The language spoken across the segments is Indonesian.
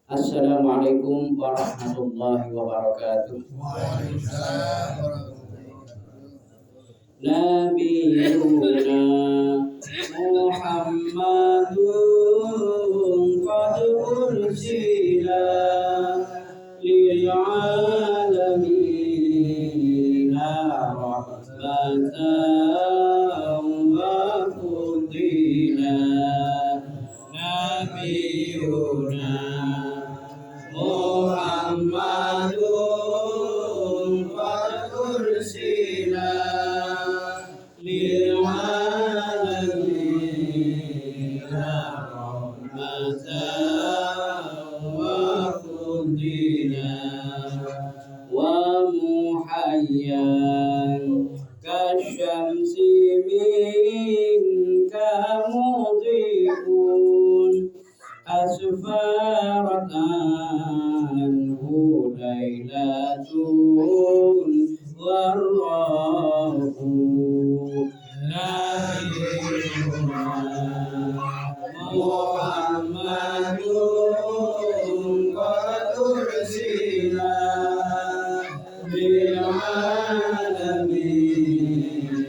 Assalamualaikum warahmatullahi wabarakatuh. Nabiyuna Muhammadun qad ursila lil alamin rahmatan wa fudila. Nabiyuna Muhammadun qad ursila lil alamin rahmatan wa fudila wa muhayyan kasyamsi minka mudhi'un asfarat anhu laylatun warrahu. Nabiyuna Muhammadun qad ursila lil alamin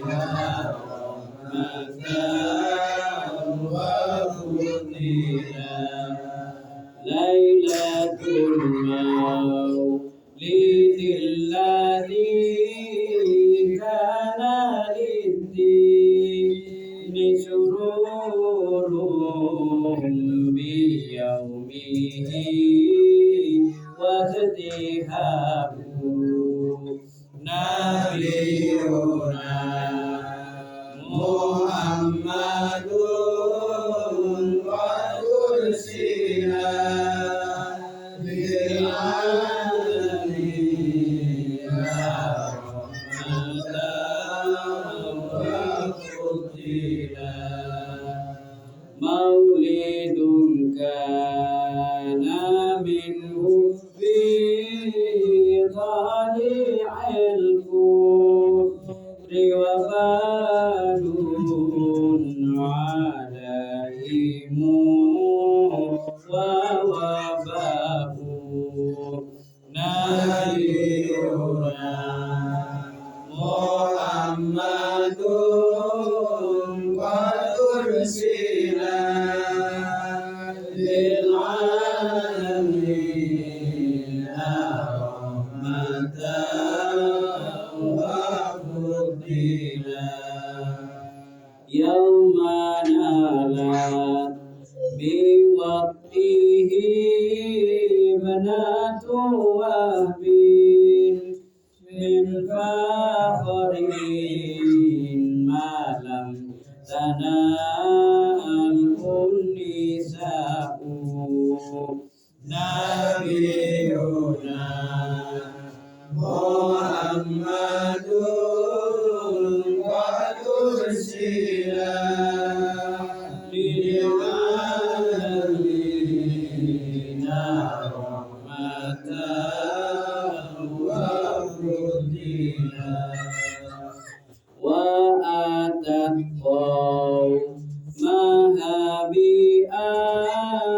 rahmatan wa fudila. Lailatul maulidil ladzi kana lid-dini sururun bi yaumihi wa ihtihabu. Nabiyuna Muhammadun qad ursila lil alamin rahmatan wa fudila. Maulidun kana minhu fi dhali'il kufri wa balun alaihimu wa wabahu. Nabiyuna Muhammadun qad ursila lil alamin rahmatan wa fudila. Yauma nalat biwaqtihi banatu wahbin min fakhrin malam tanal nisa'u. Nabiyuna Muhammadun qad ursila lil alamin rahmatan wa fudila wa atat qawmaha bi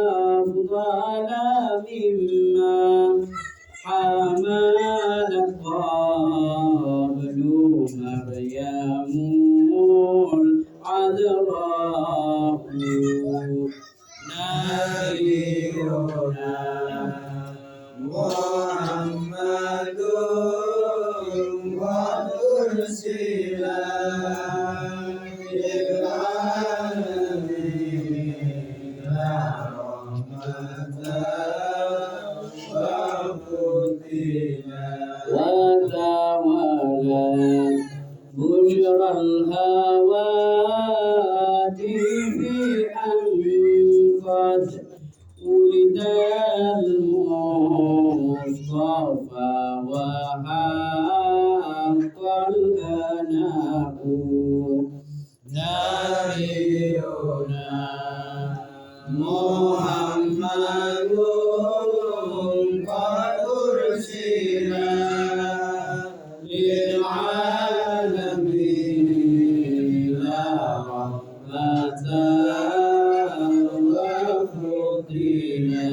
afdala mimma hamalat qablu Maryamul adra'u. Nabiyuna Muhammadun qad ursila lil alamin rahmatan wa fudila wa tawalat bushral hawatifi an qad ulidal mustafa wa haqqal hanahu. Nabiyuna Muhammadun qad ursila lil alamin rahmatan wa fudila.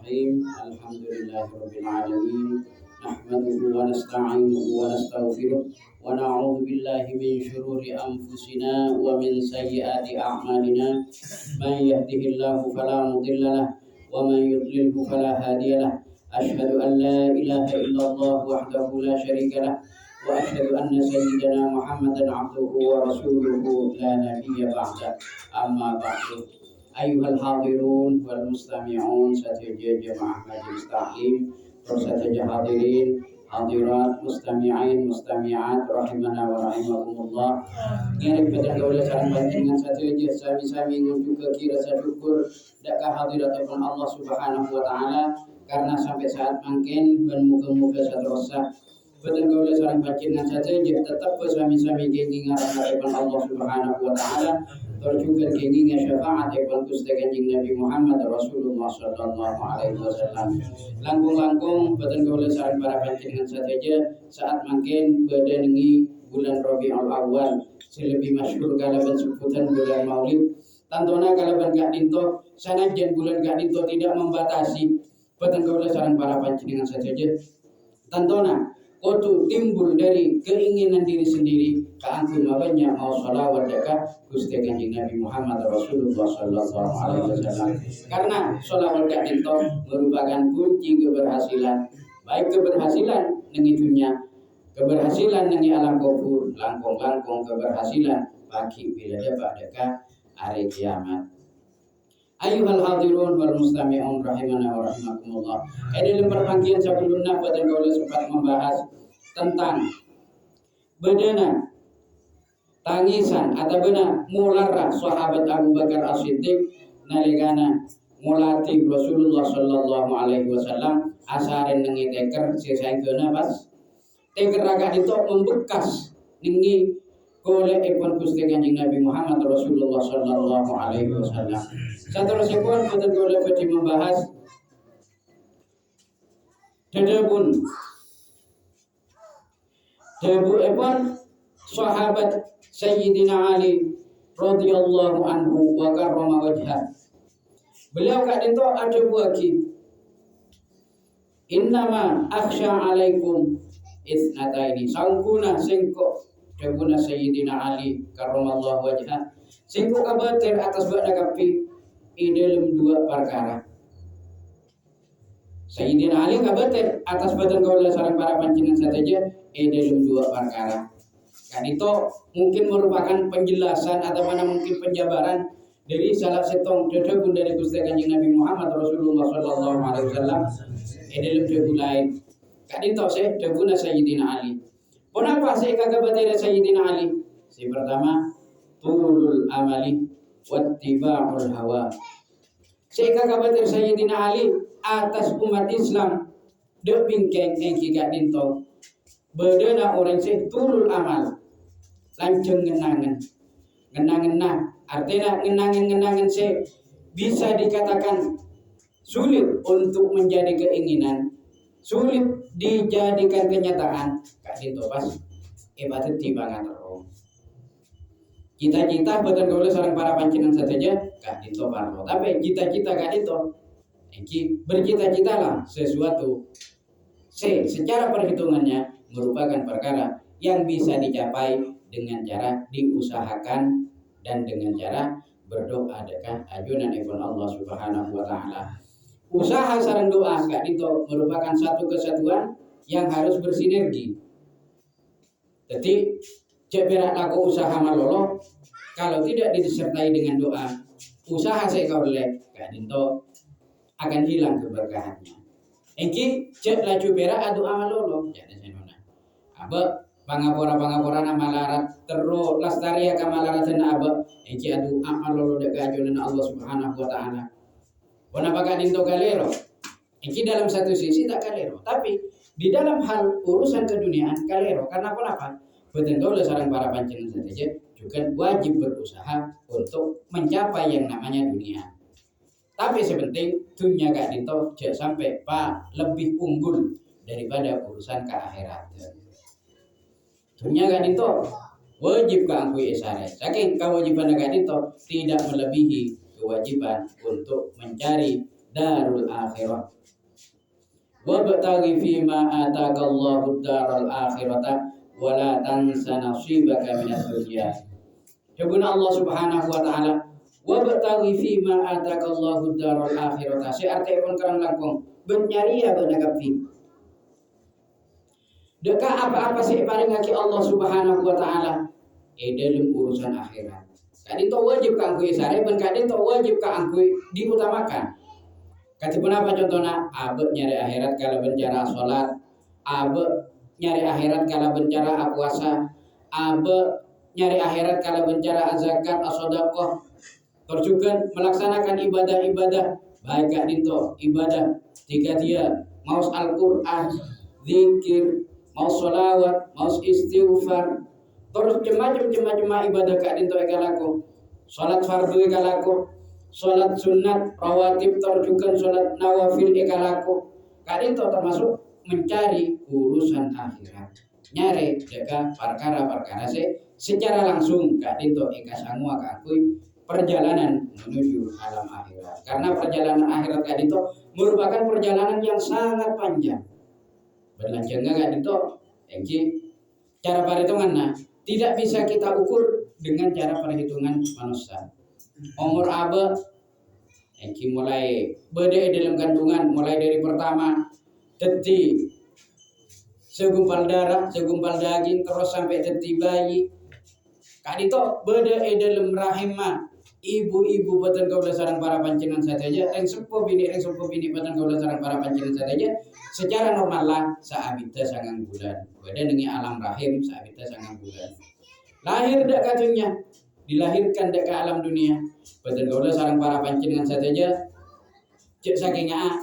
Bismillahirrahmanirrahim. Alhamdulillahirabbil alamin. Nahmaduhu wa nasta'inuhu wa nastaghfiruh wa na'udzu billahi min shururi anfusina wa min sayyiati a'malina. Man yahdihillahu fala mudilla lahu wa man yudlilhu fala hadiya lahu. Asyhadu an la ilaha illallah wahdahu la syarika lahu wa asyhadu anna sayyidana Muhammadan 'abduhu wa rasuluhu la nabiyya ba'da. Amma ba'du. Ayuhal hadirun wal mustami'un satya jamaah majelis ta'lim, satya hadirin hadirat mustami'in mustami'at rahimana wa rahimakumullah. Ngene pada gaula sareng panjenengan satya sami-sami ngujuk ke rasa syukur dakah hadirat Allah Subhanahu wa taala karena sampai saat mangken ben muga-muga satrosa Badan gaula sareng panjenengan satya tetap sami-sami genging ngarep Allah Subhanahu wa taala. Juga keinginan syafaat Ibn Gusti Kanjeng Nabi Muhammad Rasulullah Sallallahu Alaihi Wasallam. Langkung-langkung badan gaula sareng para panjenengan sateja saat mangken badangi bulan Rabiul Awal selebih masyhur kalaban sebutan bulan Maulid. Tantona kalaban gak dinto sanajan bulan gak dinto tidak membatasi badan gaula sareng para panjenengan sateja. Tantona Kotu timbul dari keinginan diri sendiri keangkut banyak mau sholawat dekat Gusti Kanjeng Nabi Muhammad Rasulullah Sallallahu Alaihi Wasallam. Karena sholawat dekat itu merupakan kunci keberhasilan, baik keberhasilan nengi dunia, keberhasilan nengi alam kubur, langkung-langkung keberhasilan bagi bila dapat dekat hari kiamat. Ayuhal hadirun wal mustami'un rahimana wa rahimakumullah. Dalam perpanggilan sebelumnya pada gaula sempat membahas tentang bedana tangisan atau benar mulara sahabat Abu Bakar As-Siddiq nalikana mulati Rasulullah Sallallahu Alaihi Wasallam asaren nengi teker sesangkeuna pas teker raga itu membekas nengi oleh Ibn Gusti Kanjeng Nabi Muhammad Rasulullah Sallallahu Alaihi Wasallam. Saterusipun kita boleh membahas dedebun sahabat Sayyidina Ali radhiyallahu anhu wa karrama wajhah. Beliau kadang itu ada buaki. Innama akhsha alaikum isnataini sangkuna singko Debuna Sayyidina Ali karramallahu wajhah singko kabatir atas ba'da kapi dalam dua perkara. Sayyidina Ali kabatir atas badan gaula sareng para panjenengan sateja dalam dua perkara. Kan itu mungkin merupakan penjelasan atau mana mungkin penjabaran dari salah setong dedebun dari Gusti Kanjeng Nabi Muhammad Rasulullah Sallallahu Alaihi Wasallam dalam debu lain. Kan itu saya debuna Sayyidina Ali. Kenapa saya kagak baca Sayyidina Ali? Si pertama, tulul amali wattiba'ul hawa. Saya kagak baca Sayyidina Ali atas umat Islam depingkeng engki gak dinto. Bedana orang sih tulul amal. Lanceng ngenangan. Ngenangan artinya ngenangan sih bisa dikatakan sulit untuk menjadi keinginan. Sulit dijadikan kenyataan. Kak Dinto pas ibadat di banget roh. Cita-cita betul gaula sareng para panjenengan saja Kak Dinto parlo. Tapi cita-cita Kak Dinto bercita-citalah sesuatu secara perhitungannya merupakan perkara yang bisa dicapai dengan cara diusahakan dan dengan cara berdoa dekat ajunan ibn Allah Subhanahu wa taala. Usaha sareng doa Kak Dinto merupakan satu kesatuan yang harus bersinergi. Jadi ceperak laku usaha malolo kalau tidak disertai dengan doa, usaha saya oleh Kak Dinto akan hilang keberkahannya. Engki cek laju perak adu amalolo jadi senona. Aba pangapora amalarat terus lastaria kamalarat sana aba engki adu amalolo dekat ajunan Allah Subhanahu wa taala. Kenapa Kak Dinto kalero? Ini dalam satu sisi tak kalero, tapi di dalam hal urusan keduniaan kalero. Karena apa? Betul gaula sareng para panjenengan saja juga wajib berusaha untuk mencapai yang namanya dunia. Tapi sepenting dunia Kak Dinto jangan sampai lebih unggul daripada urusan keakhiratan. Dunia Kak Dinto wajib keangkui isyarat. Saking kewajiban Kak Dinto tidak melebihi kewajiban untuk mencari darul akhirah. Wabtaghi fima ataqallahu daral akhirata wala tansa nasibaka minad dunya. Jabuna Allah Subhanahu wa taala wabtaghi fima ataqallahu daral akhirata. Searti pun karang langkung benyari ya benagapi. Deka apa-apa sih paling ngaki Allah Subhanahu wa taala dalam urusan akhirat. Kadin to wajib ka angkui sare ben kadin to wajib ka angkui diutamakan. Katipun apa contohnya? Abe nyari akhirat kalau bencara sholat, abe nyari akhirat kalau bencara puasa, abe nyari akhirat kalau bencara zakat, as-shadaqah. Terus juga melaksanakan ibadah-ibadah baik gak dinto ibadah jika dia mau Al-Qur'an, zikir, mau sholawat, mau istighfar, terus cema-cema ibadah gak dinto ekalaku, sholat fardu ekalaku, sholat sunat, rawatib, terjukan sholat nawafil ekalaku. Kadin itu termasuk mencari urusan akhirat. Nyari jaga perkara-perkara secara langsung kadin itu ikasangu akakui perjalanan menuju alam akhirat. Karena perjalanan akhirat kadin itu merupakan perjalanan yang sangat panjang. Berlanjutnya kadin itu cara perhitungannya tidak bisa kita ukur dengan cara perhitungan manusia. Umur abe mulai beda dalam kandungan mulai dari pertama detik segumpal darah, segumpal daging terus sampai detik bayi. Kadito beda dalam rahimah ibu-ibu batan kaula sareng para panjenengan saja yang sepuh bini batan kaula sareng para panjenengan saja secara normal lah saabita sangang bulan. Beda dengan alam rahim saabita sangang bulan. Lahir dak kadunya dilahirkan ke alam dunia. Betul kaula sareng para panjenengan saja cek sakingnya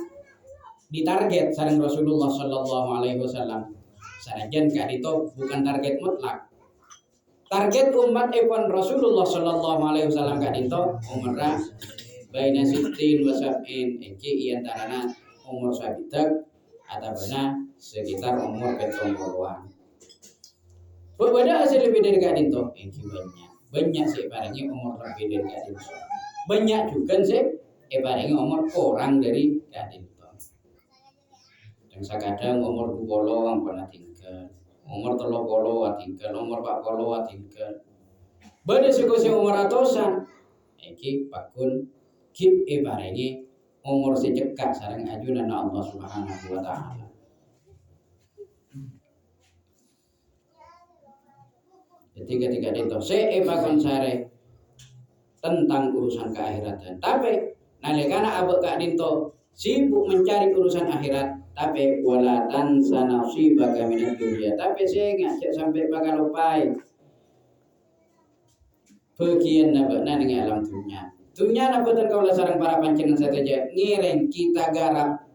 ditarget sareng Rasulullah sallallahu alaihi wasallam. Sanajan kadito bukan target mutlak. Target umat ipun Rasulullah sallallahu alaihi wasallam kadito umurna baina sittin wa sab'in iki iantarana umur sabitak ataupun sekitar umur 70-an. Berbeda hasil lebih dari kadito iki banyak sih barangnya umur lebih dari kadito. Banyak juga sih barangnya umur kurang dari kadito. Dan kadang umur 20 pernah tinggal, umur 30 tinggal, umur 40 tinggal. Beda suku umur ratusan. Iki pakun kip barangnya umur sejekak sareng ajunan Allah Subhanahu wa taala. Ketika itu saya bakon sare tentang urusan keakhiratan. Tapi nalikana abek kak dinto sibuk mencari urusan akhirat, tapi wala tansa nasibaka minad dunya. Tapi saya ngajak sampai bakal lupai bagian nabakna dengan alam dunia. Dunia nabatan kaulah sarang para panjenengan saja ngireng kita garap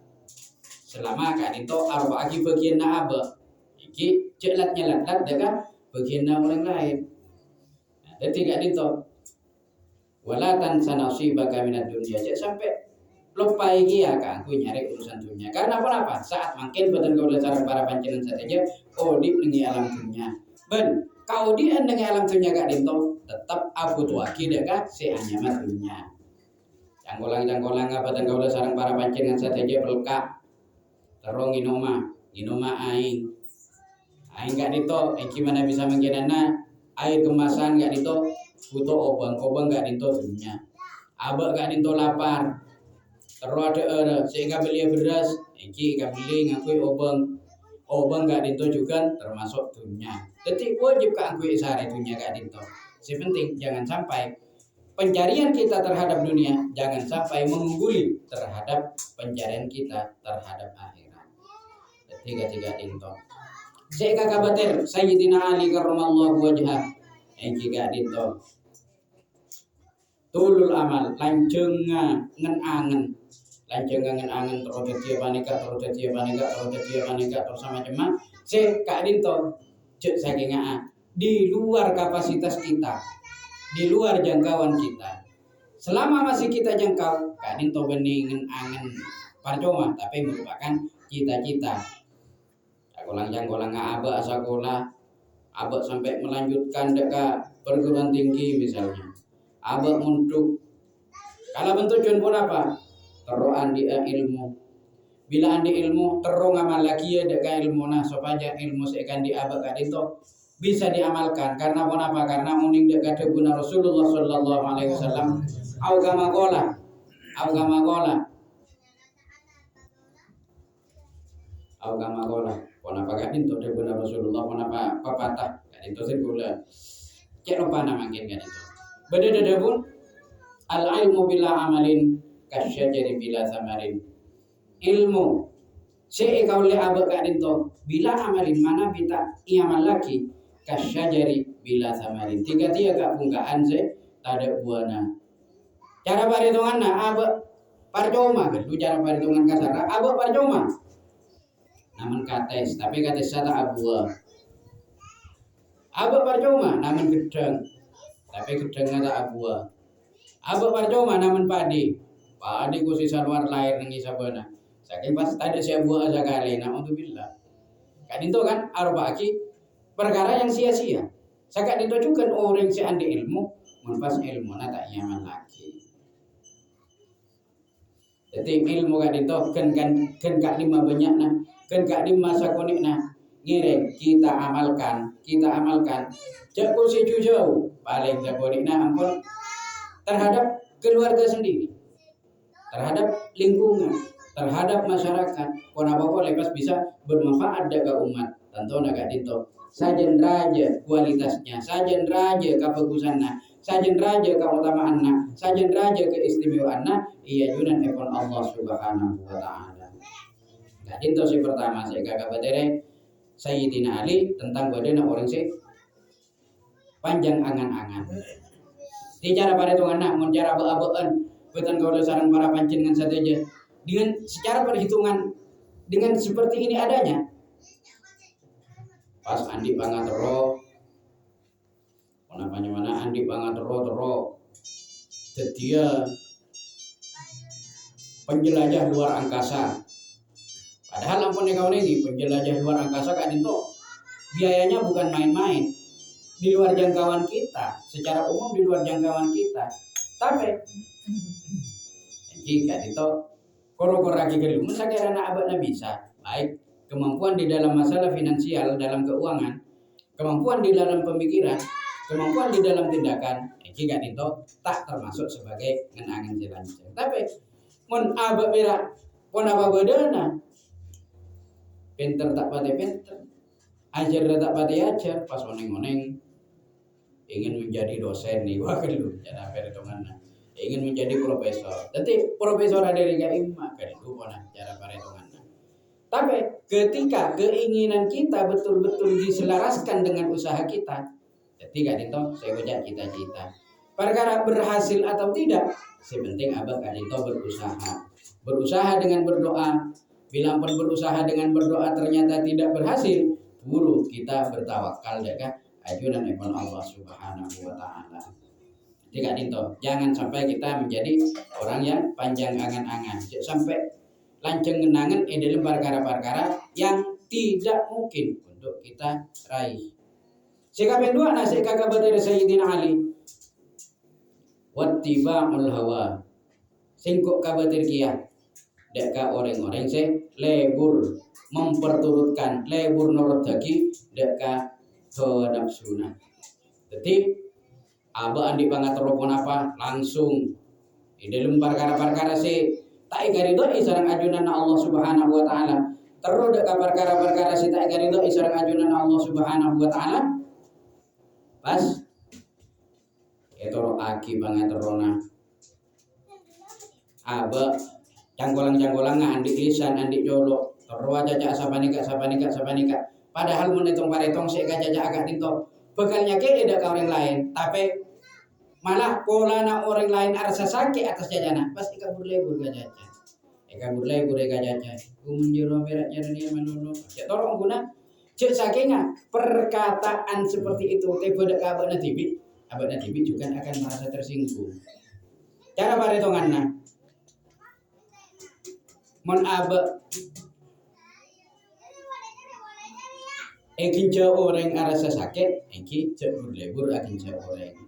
selama kak dinto arba aki bagian na abek. Iki celat dekat bagian orang lain. Jadi gak dito wala tansa nasibaka minad dunya. Sampai lupa iki ya kan aku nyari urusan dunia. Karena apa? Saat makin badan kau cara para panjenengan saja di dengan alam dunia. Ben kau di dengan alam dunia gak dito tetap aku tuaki dekat si anyamat dunia. Canggolang badan kau sarang para panjenengan saja pelka terong inoma aing gak dito, gimana bisa menggenana air kemasan gak dito, butuh obang gak dito dunia. Abak gak dito lapar, terus ada sehingga beli beras, gak beli ngakui obang gak dito juga termasuk dunia. Jadi wajib ngakui sehari dunia gak dito. Sepenting jangan sampai pencarian kita terhadap dunia jangan sampai mengungguli terhadap pencarian kita terhadap akhirat. Jadi gak dito. Saya kabatir Sayyidina Ali karramallahu wajhah jika dito tulul amal lanceung ngen-angen terus dia panika terus sama cema saya kak dito cek saking di luar kapasitas kita, di luar jangkauan kita. Selama masih kita jangkau kak dito bening ngen-angen parcoma tapi merupakan cita-cita. Golang abak sekolah, abak sampai melanjutkan dekat perguruan tinggi misalnya. Abak untuk kalau bentuk pun apa? terus andi ilmu. Bila andi ilmu terus ngamal lagi ya deka ilmu nah supaya ilmu sekan diabak kadito bisa diamalkan karena apa? Karena uning deka debuna Rasulullah sallallahu alaihi wasallam au kama kenapa kadito debuna Rasulullah kenapa papatah kadito sekula cek lupa namanya kadito beda pun al ilmu bila amalin kasyajari bila samarin. Ilmu kau le abak kadinto bila amalin mana bita iamal lagi kasyajari bila samarin. Tiga gak pungkaan tada buana. Cara perhitungan abak parcoma kan cara perhitungan kasar abak parcoma. Namun kates tapi kates sata abua. Abak parcoma namun gedang tapi gedang kata abua. Abak parcoma namun padi ku sisa luar lahir nengi sabana. Saking pas tadi saya buat aja kali untuk billah. Kak dinto kan arba'aki perkara yang sia-sia. Sakak dinto juga orang si andi ilmu, pas ilmu na tak nyaman lagi. Jadi ilmu kak dinto kan kak lima banyak nah, kan kak lima sakonik nah. Ngireng kita amalkan. Cek kursi jauh paling sakonik nah ampun terhadap keluarga sendiri, terhadap lingkungan, terhadap masyarakat, apa lepas bisa bermanfaat daga umat. Tentu naga dito. Sajen raja kualitasnya, sajen raja kebagusannya, sajen raja keutamaannya, sajen raja keistimewaannya, iya junan epon Allah Subhanahu wa taala. Nah, dito si pertama saya kakak batere Sayyidina Ali tentang badana orang si panjang angan-angan. Di cara perhitungan nak, mun cara abu-abuan, betan kau sarang para pancingan saja. Dengan secara perhitungan dengan seperti ini adanya pas andi pangatero mana andi pangatero setia penjelajah luar angkasa padahal ampun kau ini penjelajah luar angkasa kan itu biayanya bukan main-main di luar jangkauan kita secara umum di luar jangkauan kita tapi jika itu korok-koraki gelum sakira anak abadnya bisa baik kemampuan di dalam masalah finansial dalam keuangan kemampuan di dalam pemikiran kemampuan di dalam tindakan jika itu tak termasuk sebagai ngenangan jelancar tapi mun abad berak pun apa bedana pinter tak pati pinter ajar tak pati ajar pas oneng-oneng ingin menjadi dosen nih wah lu cara perhitungannya ingin menjadi profesor. Jadi profesor dari imma kan itu cara perhitungannya. Tapi ketika keinginan kita betul-betul diselaraskan dengan usaha kita, ketika itu saya baca cita-cita. Perkara berhasil atau tidak, sepenting abang kan itu berusaha. Berusaha dengan berdoa. Bila pun berusaha dengan berdoa ternyata tidak berhasil, buru kita bertawakal jaga ajudan ipun Allah Subhanahu wa taala. Tidak itu, jangan sampai kita menjadi orang yang panjang angan-angan, sampai lanceng genangan dalam perkara-perkara yang tidak mungkin untuk kita raih. Sikap yang dua nasi kakak dari Sayyidina Ali, wattiba'ul hawa, singkuk kabatir kia, deka orang-orang lebur memperturutkan lebur nurut daki deka hawa nafsuna. Jadi aba andi pangateropon apa langsung di dalam perkara-perkara tak igarido sareng ajunan Allah Subhanahu wa taala terus dek perkara-perkara tak igarido sareng ajunan Allah Subhanahu wa taala pas etoro aki pangaterona aba canggolang-canggolang andi lisan andi jolo terus aja sapanika padahal menitung paretong caca agak dinto bekalnya ke ada ke orang lain tapi malah pola na orang lain arsa sakit atas jajana pasti kabur lebur gajaja kabur lebur gajaja kumunjiro beratnya dunia menulu ya tolong guna cek sakingnya perkataan seperti itu tebe dek abadna tibi juga akan merasa tersinggung cara perhitungannya mon abe jauh orang arasa sakit cek berlebur akan jauh orang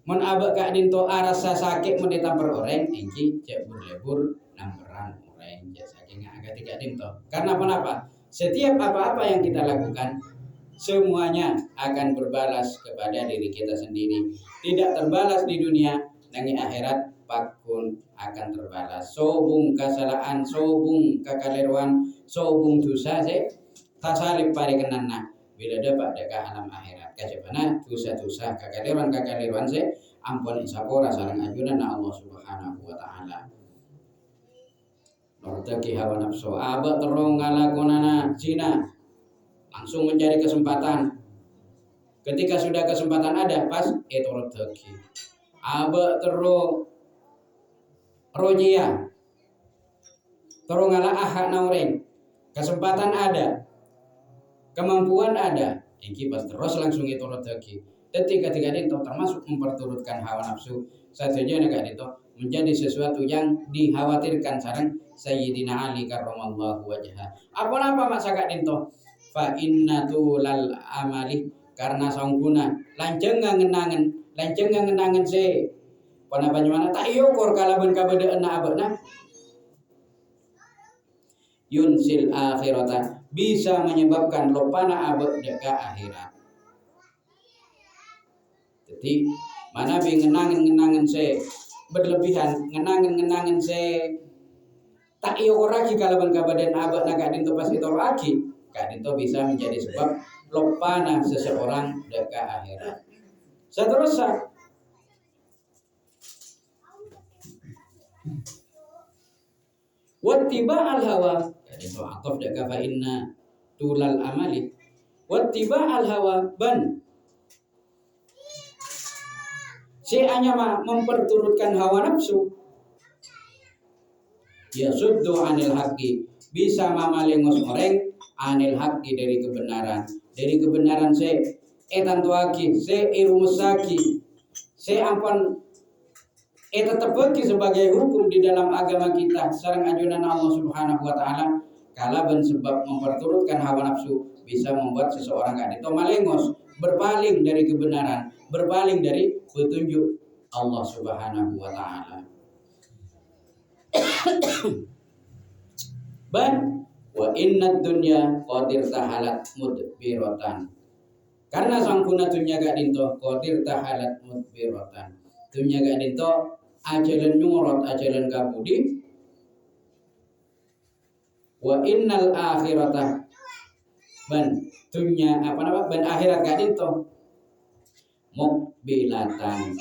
Mun abek kak dinto arasa sakit mun ditampar orang, engki cek lebur namperan orang cek saking agak tidak dinto. Karena apa? Setiap apa-apa yang kita lakukan semuanya akan berbalas kepada diri kita sendiri. Tidak terbalas di dunia, nangi akhirat pakun akan terbalas. Sobung kesalahan, sobung kekeliruan, sobung dosa se tasalip pare kenana. Bila dapat dekat alam akhirat, kajabana dosa-dosa kekeliruan se ampun isapora sareng ajunan Allah Subhanahu wa taala. Nortaki hawa nafsu aba terong ngalakonana zina, langsung mencari kesempatan. Ketika sudah kesempatan ada, pas itu rezeki. Aba terus rojia, terus ngalah ahak naureng. Kesempatan ada, kemampuan ada, iki pas terus langsung itu rezeki. Ketika itu termasuk memperturutkan hawa nafsu, saja negara itu menjadi sesuatu yang dikhawatirkan sareng Sayyidina Ali karramallahu wajhah. Apa-apa masakan itu? Fa inna tulal amali karena sangguna lancengan ngenangan se pada bagaimana tak yukur kalaban kabadaan abadna yunsil akhirata bisa menyebabkan lopana abad deka akhirat. Jadi mana bi ngenangan se berlebihan ngenangan se tak yukur lagi kalaban kabadaan abadna kadin to pas itu lagi kadin to bisa menjadi sebab lopana seseorang deka akhirat. Seterusnya wattiba al hawa jadi to atof deka fa inna tulal amali wattiba al hawa ban si anyama memperturutkan hawa nafsu ya suddu anil haqqi bisa mamalengos orang anil haqqi dari kebenaran se etantuaki se irumusaki se ampun tetap bagi sebagai hukum di dalam agama kita sareng ajunan Allah Subhanahu wa taala kalaban sebab memperturutkan hawa nafsu bisa membuat seseorang kadito malengos berpaling dari kebenaran berpaling dari petunjuk Allah Subhanahu wa taala. Ban wa inna dunya qadir tahalat mudbiratan karena sangkuna dunya gak dinto qadir tahalat mudbiratan dunya gak dinto ajalan nyurot ajalan kabudi wa innal akhirata ban dunya ban akhirat gak dinto mukbilatan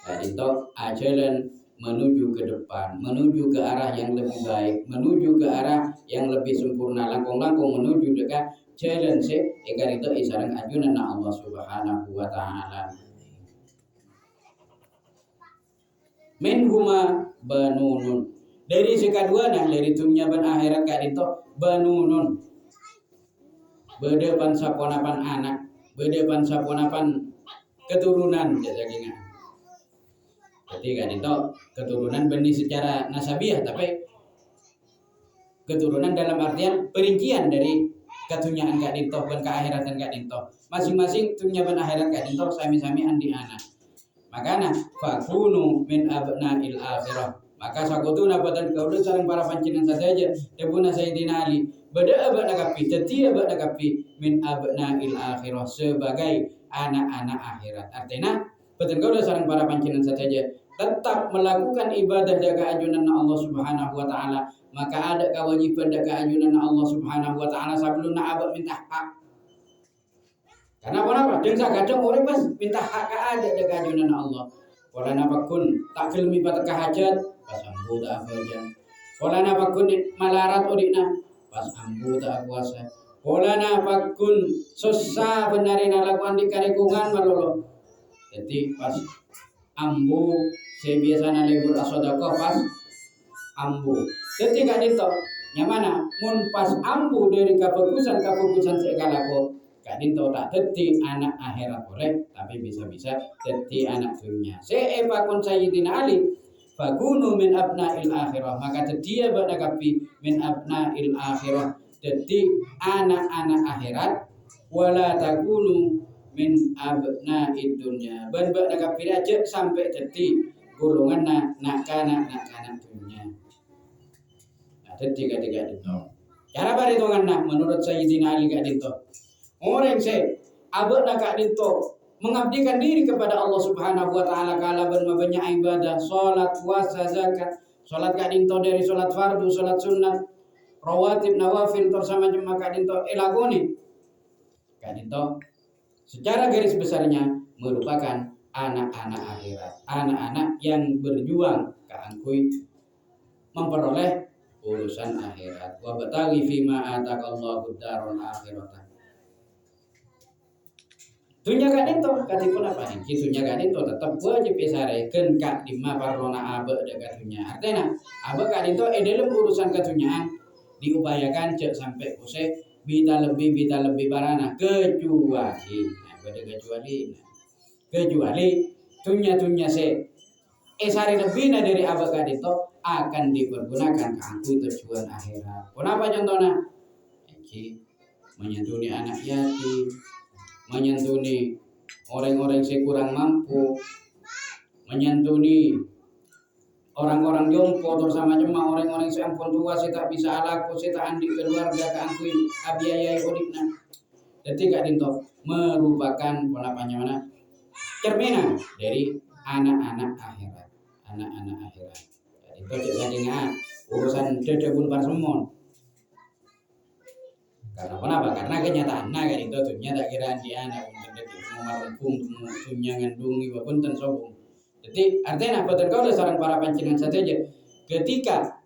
gak dinto ajalan menuju ke depan, menuju ke arah yang lebih baik, menuju ke arah yang lebih sempurna, langkung-langkung menuju dekat jalan se egar itu isarang ajunan Allah Subhanahu wa taala. Min huma banunun. Dari sekaduana dari dunia ban akhirat ka itu banunun. Bedepan saponapan anak, bedepan saponapan keturunan jajakingan. Jadi kan itu keturunan benih secara nasabiah tapi keturunan dalam artian perincian dari ketunyaan kak dinto dan keakhiratan kak dinto masing-masing tunya ben akhirat kak dinto sami-sami andi anak makana fakunu min abna'il akhirah maka sakutuna badan kaula sareng para pancingan saja debuna Sayyidina Ali beda abad nagapi jadi abad nagapi min abna'il akhirah sebagai anak-anak akhirat artinya badan kaula sareng para pancingan saja tetap melakukan ibadah jaga ajunan Allah Subhanahu wa taala maka ada kewajiban jaga ajunan Allah Subhanahu wa taala sebelum abad minta hak karena apa jeung sakadang urip pas minta hak ka ada jaga ajunan Allah wala napakun tak filmi pataka hajat pas ambu tak afajan wala napakun malarat udina pas ambu tak puasa wala napakun susah benarina lakuan di karikungan malolo jadi pas ambu saya biasa libur asodako pas ambu ketika dito nyamana mun pas ambu dari kefokusan segalako kadinto tak teti anak akhirat boleh tapi bisa-bisa teti anak dunia seepa kun Sayyidina Ali fakunu min abna'il akhirah maka tetia badagapi min abna'il akhirah teti anak-anak akhirat wala takunu min abna'id dunya ban ba kafir aja sampai dadi golongan nak kana dunya. Nah dadi ketiga itu cara perhitungan menurut Sayyidina Ali kak dito orang abad kak dito mengabdikan diri kepada Allah Subhanahu wa taala kala banyak ibadah, salat, puasa, zakat. Salat kak dinto dari salat fardu, salat sunat, rawatib, nawafil bersama jemaah kak dinto elagoni. Kak dinto secara garis besarnya merupakan anak-anak akhirat, anak-anak yang berjuang keangkui memperoleh urusan akhirat. Wa bataghi fima ataqallahu darul akhirah. Dunia kadin to katipun apa nih? Dunia kadin to tetap wajib isarekeun ka lima parlona abe dekat dunia. Artinya abe kadin to dalam urusan kedunyaan diupayakan cek sampai kuse bita lebih barana kecuali dunia se sare lebih dari abe kadin to akan dipergunakan kanggo tujuan akhirat. Kenapa contohnya? Menyantuni anak yatim, menyantuni orang-orang yang kurang mampu, menyantuni orang-orang jompo bersama jemaah orang-orang yang ampun tua saya tak bisa alaku, saya tak andi keluarga keangkui abiayai kodikna. Jadi gak dinto merupakan penapanya mana cerminan dari anak-anak akhirat, anak-anak akhirat. Itu jadinya urusan dedebun parsemon. Karena kenapa? Karena kenyataan kan itu ternyata kiraan dia anak untuk mengarumpung dunia ngandungi walaupun ten sobong. Jadi artinya apa terkau seorang para pancingan saja ketika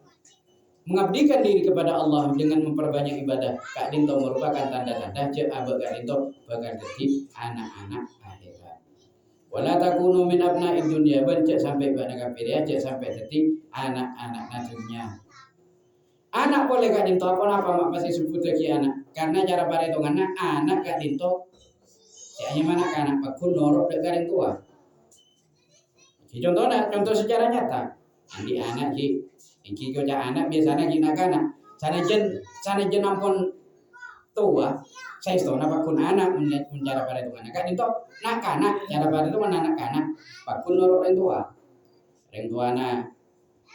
mengabdikan diri kepada Allah dengan memperbanyak ibadah, Kak Dinto merupakan tanda-tanda cek abad Kak Dinto bakal jadi anak-anak akhirat. Wala takunu min abna'id dunya ban cek sampai pada kafir ya cek sampai jadi anak-anak dunia. Anak boleh Kak Dinto apa mak masih sebut lagi anak karena cara perhitungannya anak Kak Dinto hanya mana anak pakun norok dekat yang tua. Contoh secara nyata di anak ji iki kerja anak biasanya gina kana sana jen ampun tua saya tahu napa kun anak mencara perhitungannya Kak Dinto nak anak cara perhitungan anak anak pakun norok yang tua na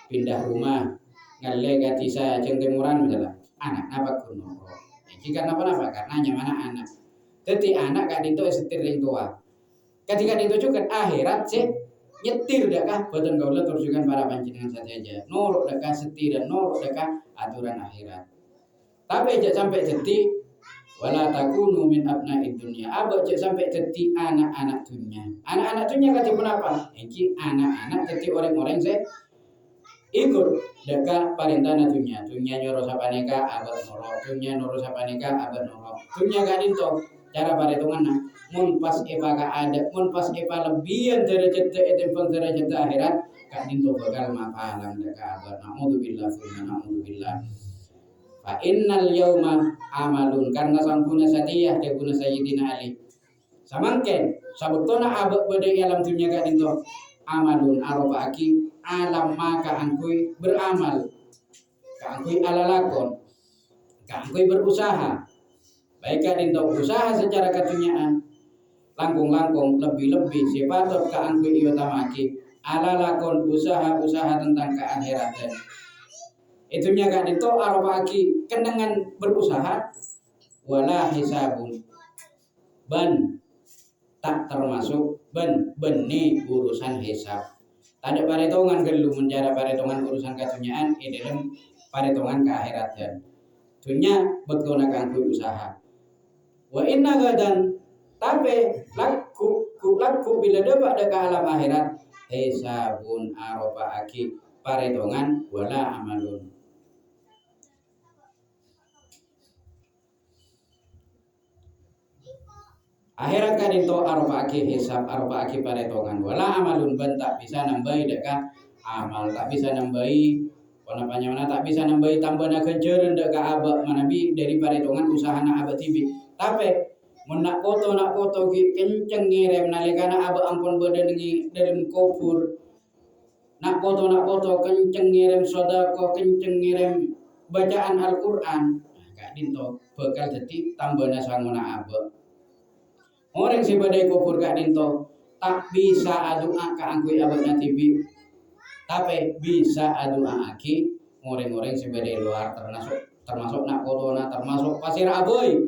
pindah rumah ngalle gatisa jeung timuran misalnya anak napa kuno jika napa karena nyamana anak jadi anak Kak Dinto setir yang tua ketika Dinto juga akhirat sih nyetir dakah boten kaula turjukan para panjenengan saja nurut dakah setir dan nurut dakah aturan akhirat tapi jak sampai jadi wala takunu min abna'id dunya aba jak sampai jadi anak-anak dunia katipun apa iki anak-anak jadi orang-orang sih ikut dekat parintana dunia nyoro sapaneka abad noro dunia noro sapaneka abad noro dunia Kak Dinto cara perhitunganna mun pas epa ka ada mun pas epa lebihan derajat etem derajat akhirat Kak Dinto bakal mapalang dekat abad naudzubillah fa innal yauma amalun karena sampuna satiyah de guna Sayyidina Ali samangken sabektona abad bade alam dunia Kak Dinto amalun aroba aki alam maka angkui beramal angkui alalakon angkui berusaha baik Kak Dinto usaha secara kedunyaan langkung lebih sipatot ka angkui iutamaki alalakon usaha tentang keakhiratan itunya Kak Dinto arobaki kenangan berusaha wala hisabun ban tak termasuk benih urusan hisab. Tanda perhitungan gelu menjara perhitungan urusan kedunyaan dalam perhitungan keakhiratan. Dunia betul nak angkui usaha. Wa inna gadan tapi laku bila dapat dekat alam akhirat hisabun aroba aki perhitungan wala amalun. Akhirat Kak Dinto aroba aki hisab aroba aki perhitungan wala amalun ben tak bisa nambahi dekat amal tak bisa nambahi mana tak bisa nambahi tambahna kejeun dekat abad manabi dari perhitungan usahana abad tibi tapi mun nak foto kenceng ngirim nalikana abad ampun beudeung dalam kubur nak foto kenceng ngirim sedekah kenceng ngirim bacaan Al-Qur'an Kak Dinto bakal jadi tambahna sanguna abad Orang si badai kufur gak dinto tak bisa adua ka angkui abadna tibi, tapi bisa adua aki orang-orang si badai luar termasuk nak corona, termasuk pasir aboy.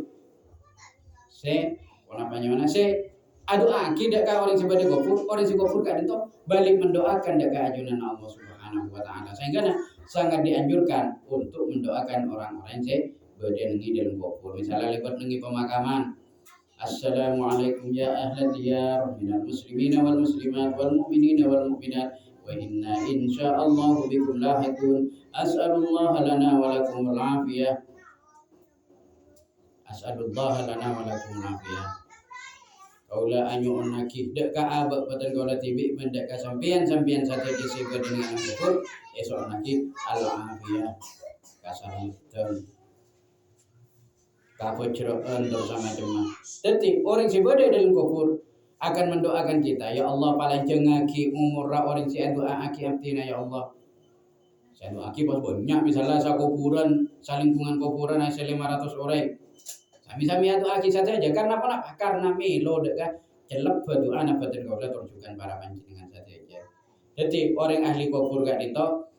Se kenapa nyana se adua aki dak ka orang si badai kufur, orang si kufur gak dinto balik mendoakan dak ka ajunan Allah Subhanahu wa taala. Sehingga sangat dianjurkan untuk mendoakan orang-orang si badai nengi dalam kufur. Misalnya lewat nengi pemakaman, Assalamualaikum ya ahlan diyar minal muslimina wal muslimat wal mu'minina wal mu'minat wa inna insyaallah bikum lahiqun as'alullah lana wa lakum al-afiyah as'alullah lana wa lakum al-afiyah. Kaula anyu onaki dek ka abak patan kaula tibi mendak ka sampean satu disi dengan syukur esok onaki al-afiyah kasalamatan kafojroan bersama jemaah. Jadi orang si badai dalam kufur akan mendoakan kita, ya Allah paling jengaki umur orang si doa aki abdina ya Allah. Saya doa aki bos banyak misalnya sa kuburan, salingkungan kuburan ada 500 orang. Sami-sami doa aki saja karena apa? Karena melo dekat celep berdoa na badan kaulah terjukan para panjenengan saja. Jadi orang ahli kufur gak dito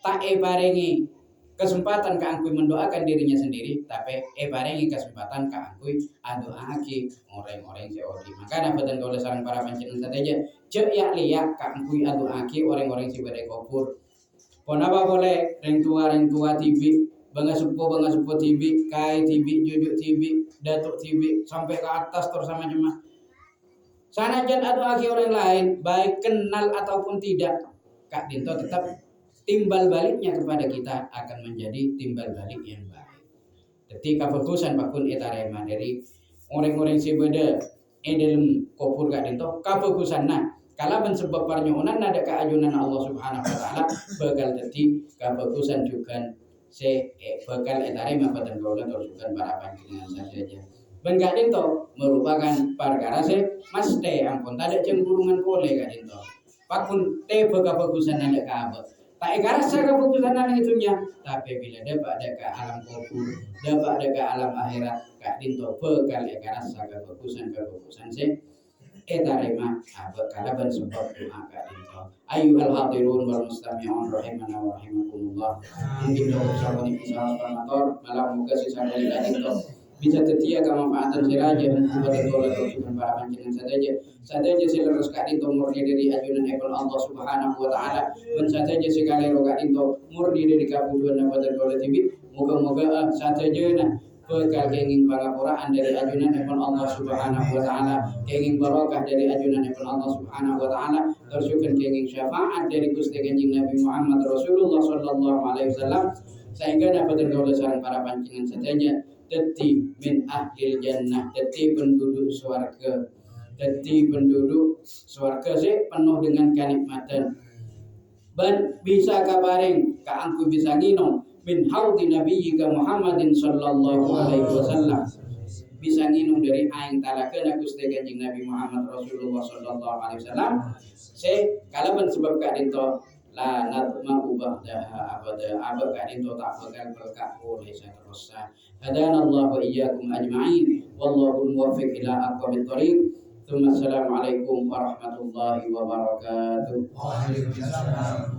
tak parengi kesempatan keangkui mendoakan dirinya sendiri, tapi parengi kesempatan keangkui adoaki orang-orang seodi. Maka dapatan kalau sarang para panjenengan saja, cek ya liak keangkui adoaki orang-orang si badai kufur. Ponapa boleh reng tua TV, bangga sepuh TV, kai TV, jujuk TV, datuk TV sampai ke atas terus sama jemaah. Sanajan adoaki orang lain, baik kenal ataupun tidak, Kak Dinto tetap timbal baliknya kepada kita akan menjadi timbal balik yang baik. Jadi keputusan bakun etarema dari orang-orang sebeda dalam kufur gak dinto keputusan nah kalau sebab parnyonan ada keajunan Allah Subhanahu wa taala bakal jadi keputusan juga bakal etarema pada kaulan tersukan para panjenengan saja. Ben gak dinto merupakan perkara mesti ampun tak ada cemburungan boleh gak dinto. Pakun keputusan ada kabel. Tak ikarasa keputusan itunya, tapi bila dapat ada ke alam kubur, dapat ada ke alam akhirat, kak dinto bekal ikarasa keputusan etarema kalaban sebab doa kak dinto. Ayuhal hadirun wal mustami'un rahimana wa rahimakumullah. Mungkin dokter sabani bisa spamator malam muka sisa dari kak dinto bisa setia kemanfaatan siraja kepada doa dan para panjenengan saja seluruh kak dinto murni dari ajunan ebal Allah Subhanahu wa taala dan saja sekali kak dinto murni dari kabuduan pada doa tibi moga-moga saja nah bekal kenging parapuraan dari ajunan ebal Allah Subhanahu wa taala, kenging barokah dari ajunan ebal Allah Subhanahu wa taala, tersyukur kenging syafaat dari Gusti Kanjeng Nabi Muhammad Rasulullah sallallahu alaihi wasallam sehingga dapat tergolong sareng para panjenengan saja dadi min ahlil jannah, dadi penduduk swarga. Dadi penduduk swarga penuh dengan kenikmatan. Dan bisa kabaring kaangku bisa nginum min haudi nabiyyika Muhammadin sallallahu alaihi wasallam. Bisa nginum dari aing talakeun Gusti Kanjeng Nabi Muhammad Rasulullah sallallahu alaihi wasallam. Kalaban sebab kadinto la nadma ubahdaha abad kadinto tak bakal berkah oleh seterusnya. Hadanallahu wa iyyakum ajma'in wallahu muwaffiq ila aqwamit thoriq. Assalamualaikum warahmatullahi wabarakatuh. Waalaikumsalam.